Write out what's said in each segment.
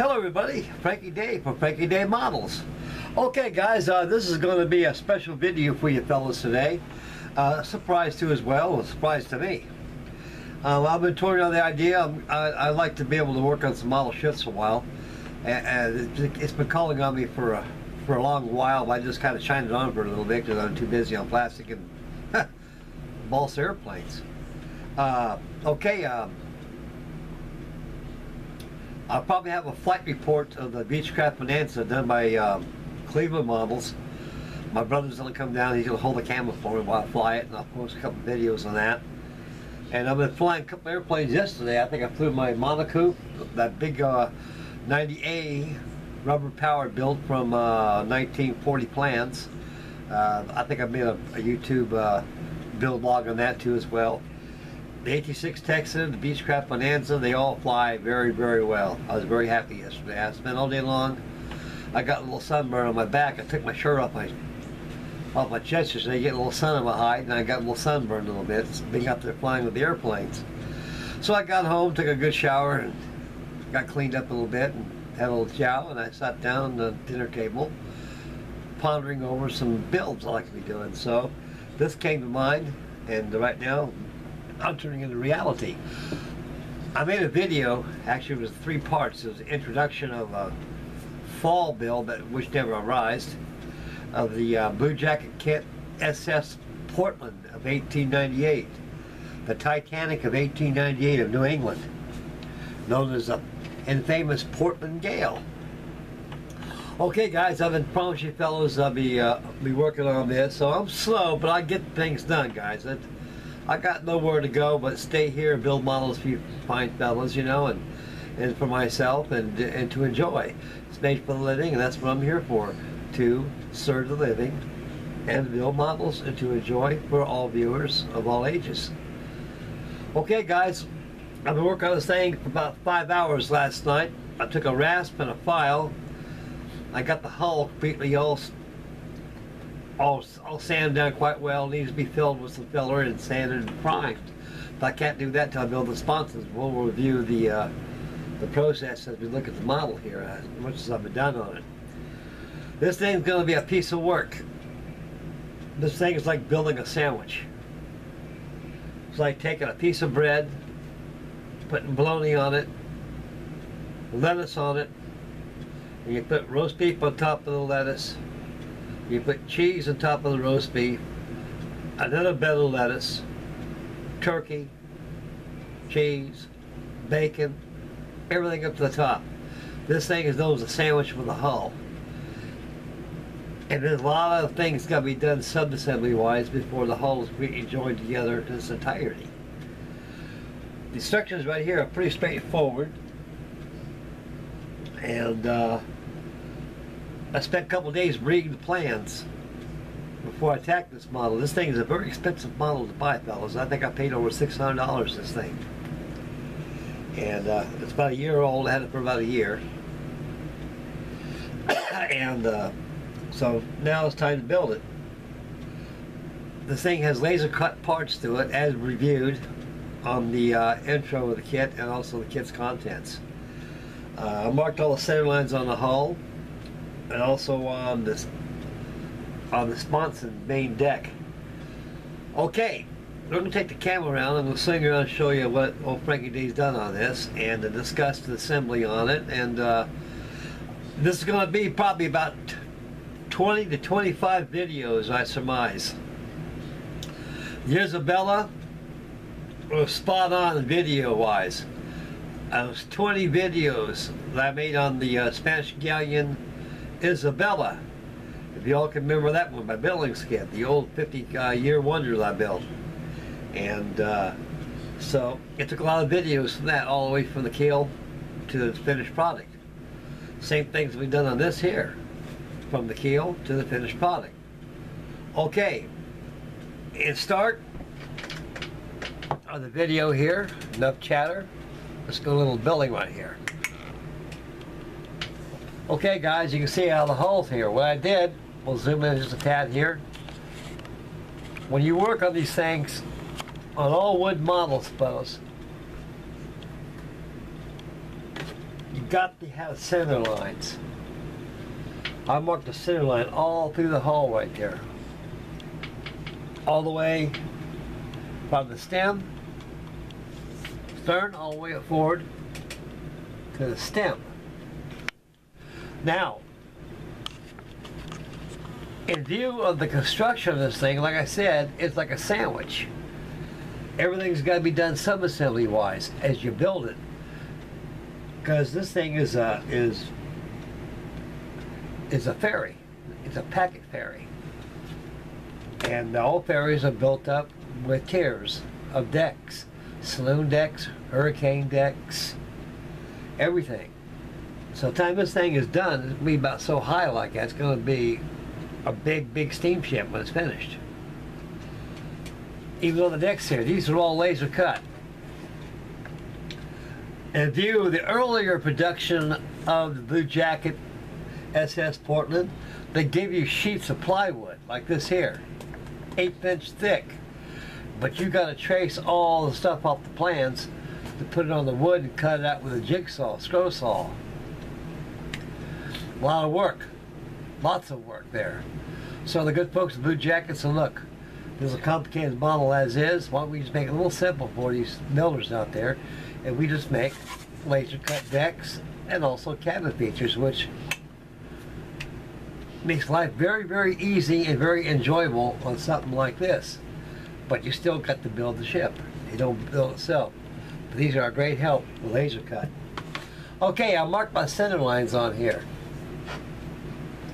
Hello everybody, Frankie Day from Frankie Day Models. Okay guys, this is going to be a special video for you fellas today. Surprise too as well, a surprise to me. I've been toying on the idea. I'd like to be able to work on some model shifts a while. And it's been calling on me for a long while, but I just kind of shined it on for a little bit because I'm too busy on plastic and balsa airplanes. I'll probably have a flight report of the Beechcraft Bonanza done by Cleveland Models. My brother's going to come down. He's going to hold the camera for me while I fly it, and I'll post a couple videos on that. And I've been flying a couple airplanes yesterday. I think I flew my Monaco, that big 90A rubber powered built from 1940 plans. I think I made a YouTube build log on that too as well. The 86 Texan, the Beechcraft Bonanza, they all fly very, very well. I was very happy yesterday. I spent all day long. I got a little sunburn on my back. I took my shirt off my chest yesterday to get a little sun on my hide, and I got a little sunburned a little bit. It's being up there flying with the airplanes. So I got home, took a good shower, and got cleaned up a little bit, and had a little chow, and I sat down on the dinner table, pondering over some builds I like to be doing. So this came to mind, and right now, I'm turning into reality. I made a video, actually it was 3 parts. It was an introduction of a fall build which never arrived, of the Bluejacket SS Portland of 1898, the Titanic of 1898 of New England, known as the infamous Portland Gale. Okay guys, I've been promising you fellows I'll be working on this, so I'm slow, but I get things done, guys. I got nowhere to go but stay here and build models for you fine fellas, you know, and for myself and to enjoy. It's made for the living, and that's what I'm here for, to serve the living and build models and to enjoy for all viewers of all ages. Okay guys, I've been working on this thing for about 5 hours last night. I took a rasp and a file. I got the hull completely all sanded down quite well. It needs to be filled with some filler and sanded and primed. But I can't do that until I build the sponsons. We'll review the process as we look at the model here, as much as I've done on it. This thing's going to be a piece of work. This thing is like building a sandwich. It's like taking a piece of bread, putting bologna on it, lettuce on it, and you put roast beef on top of the lettuce. You put cheese on top of the roast beef, another bed of lettuce, turkey, cheese, bacon, everything up to the top. This thing is known as a sandwich with a hull. And there's a lot of things got to be done sub-assembly wise before the hull is completely joined together in its entirety. The instructions right here are pretty straightforward. And I spent a couple days reading the plans before I attacked this model. This thing is a very expensive model to buy, fellas. I think I paid over $600 this thing. And it's about a year old. I had it for about a year. And so now it's time to build it. This thing has laser cut parts to it as reviewed on the intro of the kit and also the kit's contents. I marked all the center lines on the hull and also on the sponson main deck. Okay, we're going to take the camera around and we'll swing around and show you what old Frankie D's done on this and discuss the assembly on it. And this is going to be probably about 20 to 25 videos, I surmise. The Isabella was spot on video wise. It was 20 videos that I made on the Spanish galleon Isabella. If y'all can remember that one, my building skit, the old 50-year wonder that I built. And so it took a lot of videos from that all the way from the keel to the finished product. Same things we've done on this here, from the keel to the finished product. Okay, and start on the video here, enough chatter. Let's go to a little building right here. Okay guys, you can see how the hull's here. What I did, we'll zoom in just a tad here. When you work on these things, on all wood models, fellas, you got to have center lines. I marked the center line all through the hull right there. All the way from the stem, stern, all the way forward to the stem. Now, in view of the construction of this thing, like I said, it's like a sandwich. Everything's got to be done subassembly wise as you build it, because this thing is a ferry. It's a packet ferry, and all ferries are built up with tiers of decks, saloon decks, hurricane decks, everything. So the time this thing is done, it'll be about so high like that. It's going to be a big steamship when it's finished. Even on the decks here, these are all laser cut. In view of the earlier production of the Bluejacket SS Portland, they give you sheets of plywood like this here, 1/8 inch thick. But you got to trace all the stuff off the plans to put it on the wood and cut it out with a jigsaw, scroll saw. A lot of work, lots of work there. So the good folks at Bluejacket said, look, this is a complicated model as is. Why don't we just make it a little simple for these builders out there, and we just make laser cut decks and also cabin features, which makes life very easy and very enjoyable on something like this. But you still got to build the ship. You don't build itself. But these are a great help with laser cut. Okay, I'll mark my center lines on here.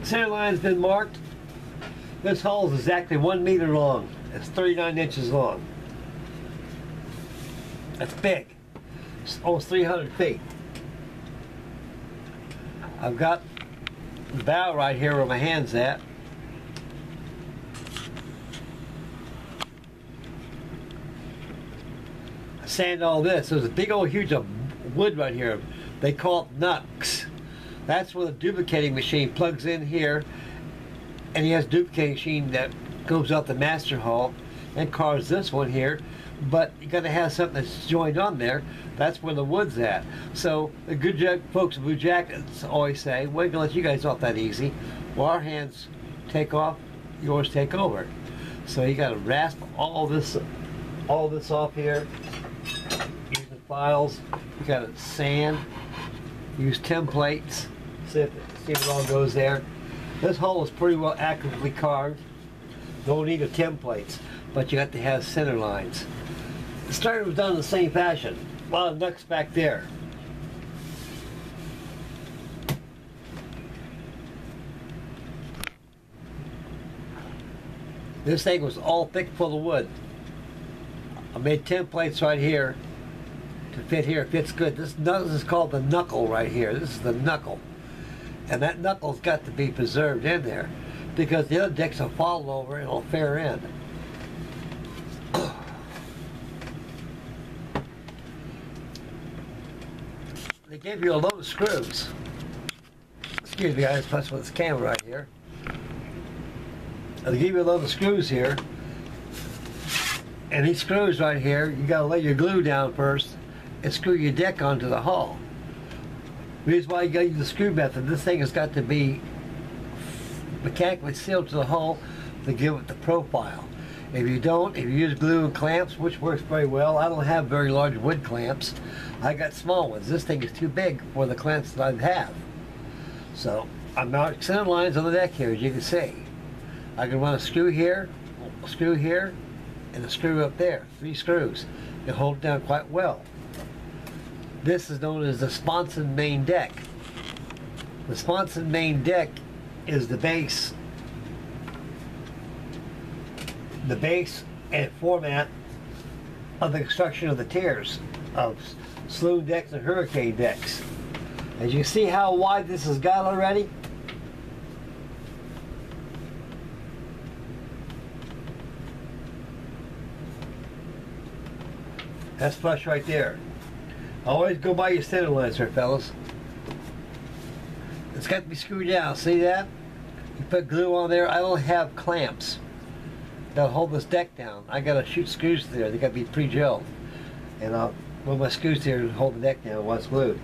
Center line's been marked. This hull is exactly 1 meter long. It's 39 inches long. That's big. It's almost 300 feet. I've got the bow right here where my hand's at. I sand all this. There's a big old huge wood right here. They call it knucks. That's where the duplicating machine plugs in here, and he has a duplicating machine that goes out the master hull and carves this one here, but you got to have something that's joined on there. That's where the wood's at. So the good folks at Bluejackets always say, we're gonna let you guys off that easy. Well, our hands take off, yours take over. So you got to rasp all this off here. Use the files. You got to sand. Use templates. See if it all goes there. This hull is pretty well accurately carved. No need of templates, but you have to have center lines. The starter was done in the same fashion. A lot of knucks back there. This thing was all thick full of wood. I made templates right here to fit here. It fits good. This is called the knuckle right here. This is the knuckle. And that knuckle's got to be preserved in there, because the other decks will fall over and it'll fair in. They gave you a load of screws. Excuse me, I just messed with this camera right here. They give you a load of screws here. And these screws right here, you gotta lay your glue down first and screw your deck onto the hull. The reason why you gotta use the screw method, this thing has got to be mechanically sealed to the hull to give it the profile. If you don't, if you use glue and clamps, which works very well, I don't have very large wood clamps. I got small ones. This thing is too big for the clamps that I have. So I'm mounting center lines on the deck here, as you can see. I can run a screw here, and a screw up there. 3 screws. They hold it down quite well. This is known as the sponson main deck. The sponson main deck is the base and format of the construction of the tiers of saloon decks and hurricane decks. As you see how wide this has got already, that's flush right there. Always go by your center lines here, fellas. It's got to be screwed down. See that? You put glue on there. I don't have clamps that'll hold this deck down. I gotta shoot screws there. They gotta be pre-drilled. And I'll run my screws here to hold the deck down while it's glued.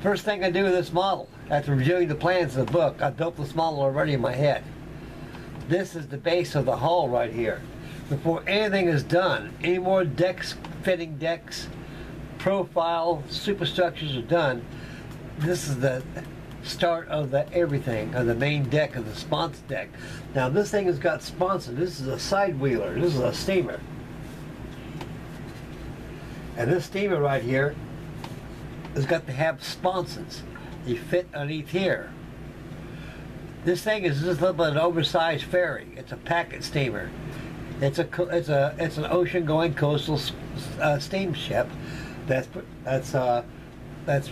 First thing I do with this model, after reviewing the plans of the book, I built this model already in my head. This is the base of the hull right here. Before anything is done, any more decks, fitting decks, profile, superstructures are done, this is the start of the everything, of the main deck, of the sponson deck. Now this thing has got sponson. This is a side wheeler. This is a steamer. And this steamer right here has got to have sponsons. They fit underneath here. This thing is just a little bit of an oversized ferry. It's a packet steamer. It's an ocean-going coastal steamship that's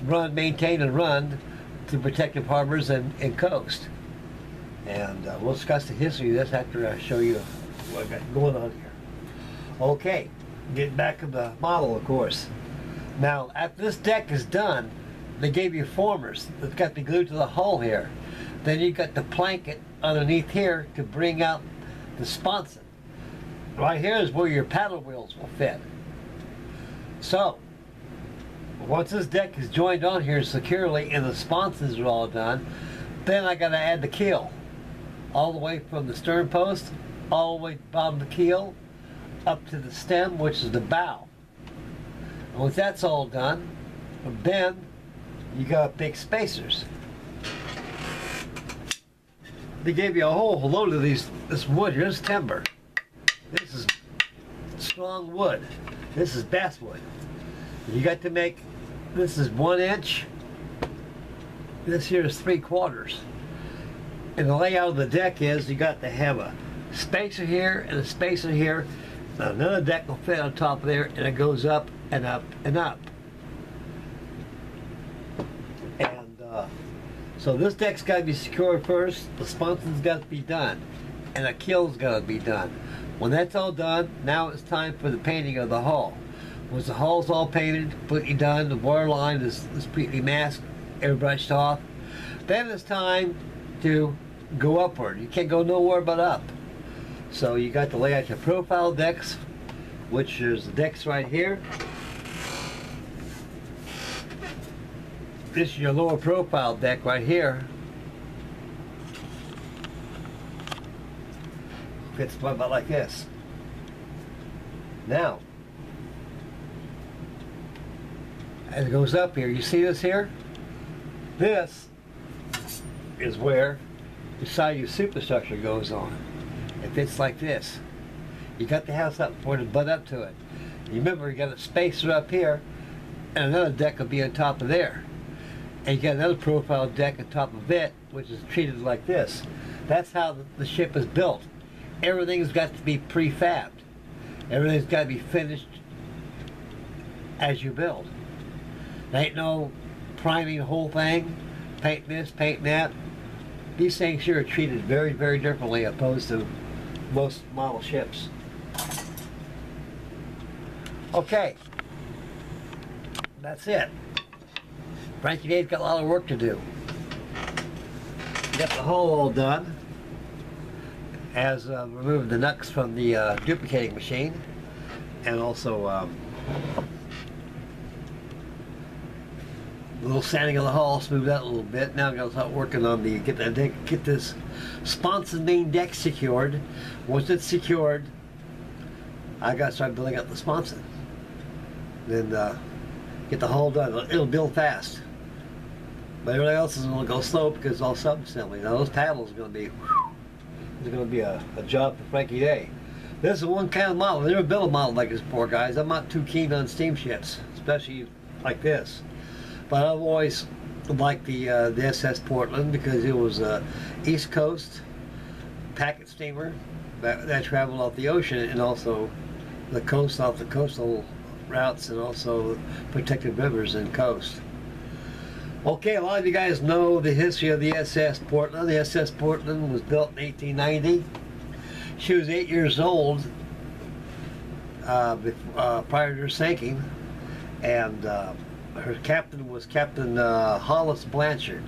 maintained and run to protective harbors and coast. And we'll discuss the history of this after I show you what I got going on here. Okay, getting back to the model, of course. Now, after this deck is done, they gave you formers that's got to be glued to the hull here. Then you got to plank it underneath here to bring out the sponson. Right here is where your paddle wheels will fit. So, once this deck is joined on here securely and the sponsons are all done, then I got to add the keel. All the way from the stern post, all the way to the bottom of the keel, up to the stem, which is the bow. And once that's all done, then you got big spacers. They gave you a whole load of this wood here. This is timber. This is strong wood. This is basswood. You got to make, this is 1 inch. This here is 3/4. And the layout of the deck is you got to have a spacer here and a spacer here. Now another deck will fit on top of there, and it goes up and up and up. And so this deck's got to be secured first. The sponson's got to be done, and the keel's got to be done. When that's all done, now it's time for the painting of the hull. Once the hull's all painted, completely done, the waterline is completely masked, airbrushed off, then it's time to go upward. You can't go nowhere but up. So you got to lay out your profile decks, which is the decks right here. This is your lower profile deck right here. Fits about like this. Now, as it goes up here, you see this here? This is where the side of your superstructure goes on. It fits like this. You got to have something for it to butt up to it. You remember, you got a spacer up here, and another deck will be on top of there. And you got another profile deck on top of it, which is treated like this. That's how the ship is built. Everything's got to be prefabbed. Everything's got to be finished as you build. There ain't no priming the whole thing, paint this, paint that. These things here are treated very, very differently opposed to most model ships. Okay, that's it. Frankie Day's got a lot of work to do. Got the hull all done. Has removed the nuts from the duplicating machine, and also a little sanding of the hull, smoothed out a little bit. Now I'm going to start working on the get this sponson main deck secured. Once it's secured, I got to start building up the sponson. Then get the hull done. It'll build fast, but everything else is going to go slow because it's all sub-assembly. Now those paddles are going to be. It's going to be a job for Frankie Day. This is one kind of model. I never built a model like this before, guys. I'm not too keen on steamships, especially like this. But I've always liked the SS Portland because it was a East Coast packet steamer that traveled off the ocean, and also the coast off the coastal routes, and also protected rivers and coast. Okay, a lot of you guys know the history of the SS Portland. The SS Portland was built in 1890. She was 8 years old prior to her sinking, and her captain was Captain Hollis Blanchard,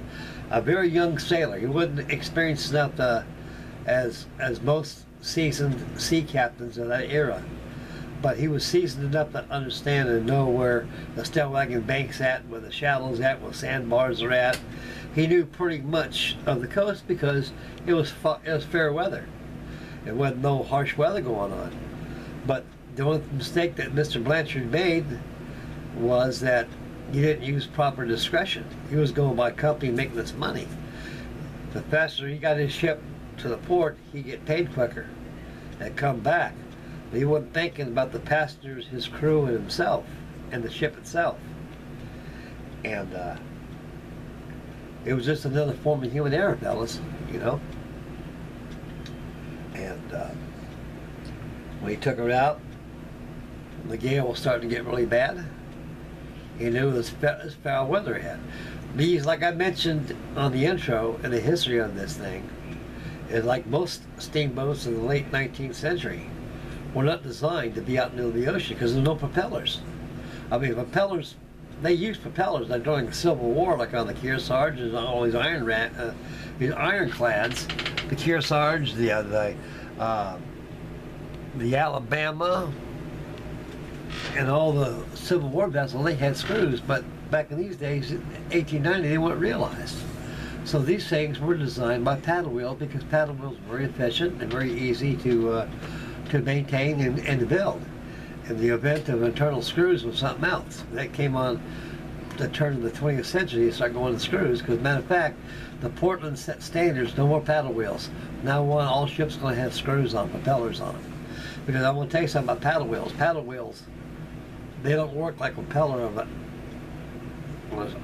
a very young sailor. He wasn't experienced enough as most seasoned sea captains of that era. but he was seasoned enough to understand and know where the Stellwagen bank's at, where the shallows at, where sandbars are at. He knew pretty much of the coast because it was fair weather. It wasn't no harsh weather going on. But the only mistake that Mr. Blanchard made was that he didn't use proper discretion. He was going by company making this money. The faster he got his ship to the port, he'd get paid quicker and come back. But he wasn't thinking about the passengers, his crew, and himself, and the ship itself. And it was just another form of human error, fellas, you know. And when he took her out, the gale was starting to get really bad. He knew it was foul weather ahead. These, like I mentioned on the intro, and the history of this thing, is like most steamboats in the late 19th century, were not designed to be out in the middle of the ocean because there's no propellers. I mean, propellers, they used propellers like during the Civil War, like on the Kearsarge and all these these ironclads, the Kearsarge, the Alabama, and all the Civil War vessels, they had screws, but back in these days, 1890, they weren't realized. So these things were designed by paddle wheels because paddle wheels were very efficient and very easy to maintain and to build. In the event of internal screws was something else. That came on the turn of the 20th century, you start going to screws, because matter of fact, the Portland set standards, no more paddle wheels. Now on, all ships are going to have screws on, propellers on them. Because I want to tell you something about paddle wheels. Paddle wheels, they don't work like a propeller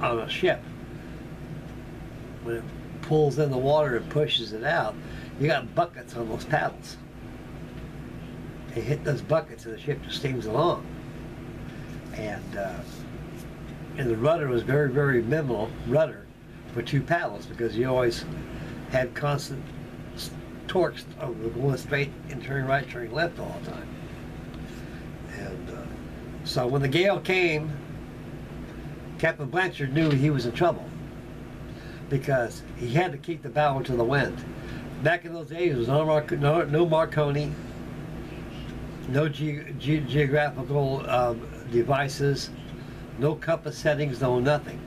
on a ship. When it pulls in the water and pushes it out, you got buckets on those paddles. They hit those buckets and the ship just steams along. And the rudder was very, very minimal rudder for two paddles because you always had constant torques of going straight and turning right, turning left all the time. And so when the gale came, Captain Blanchard knew he was in trouble because he had to keep the bow to the wind. Back in those days, there was no Marconi, no geographical devices, no compass settings, no nothing.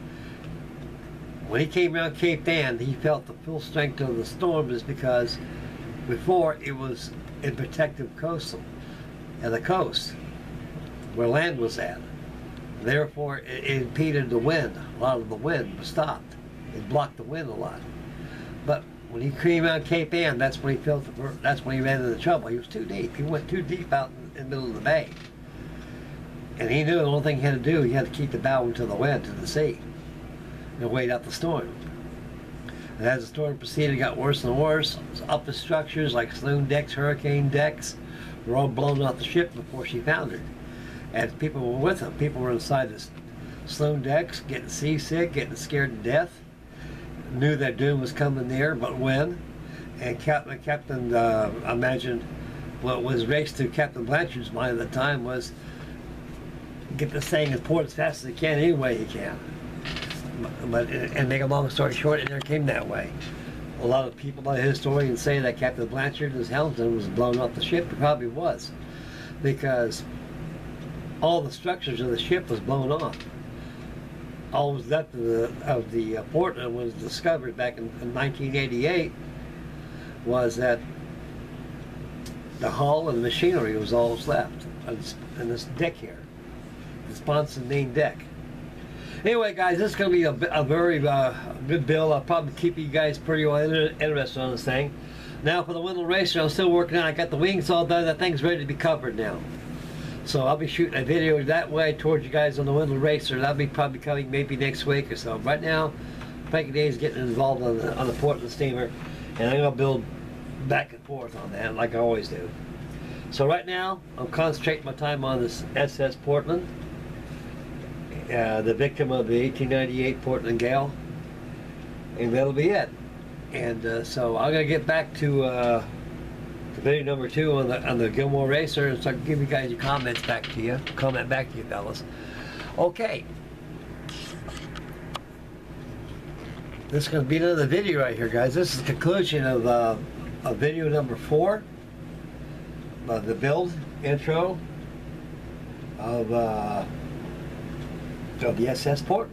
When he came around Cape Ann, he felt the full strength of the storm is because before it was in protective coastal at the coast where land was at. Therefore, it impeded the wind. A lot of the wind was stopped. It blocked the wind a lot. But when he came around Cape Ann, that's when he felt that's when he ran into trouble. He was too deep. He went too deep out in the middle of the bay. And he knew the only thing he had to do, he had to keep the bow into the wind, to the sea, and wait out the storm. And as the storm proceeded, it got worse and worse. Upper structures like saloon decks, hurricane decks, were all blown off the ship before she foundered. And people were with them. People were inside the saloon decks, getting seasick, getting scared to death. Knew that doom was coming near, but when? And Captain I imagine what was raced through Captain Blanchard's mind at the time was get this thing in port as fast as he can, any way he can. But and make a long story short, it never came that way. A lot of people, a lot of historians say that Captain Blanchard, his helmsman, was blown off the ship. It probably was, because all the structures of the ship was blown off. All was left of the Portland was discovered back in 1988 was that the hull and the machinery was all that's left on this deck here, the sponson main deck. Anyway, guys, this is going to be a very good build. I'll probably keep you guys pretty well interested on this thing. Now for the Windle Racer, I'm still working on it. I got the wings all done. That thing's ready to be covered now. So I'll be shooting a video that way towards you guys on the Windle Racer. That'll be probably coming maybe next week or so. Right now, Frankie Day is getting involved on the Portland steamer, and I'm going to build back and forth on that like I always do. So right now, I'm concentrating my time on this SS Portland, the victim of the 1898 Portland gale, and that'll be it. And so I'm going to get back to video number 2 on the Gilmore Racer, and so I can give you guys your comments back to you. Comment back to you, fellas. Okay. This is going to be another video right here, guys. This is the conclusion of video number 4. The build, intro, of the SS port.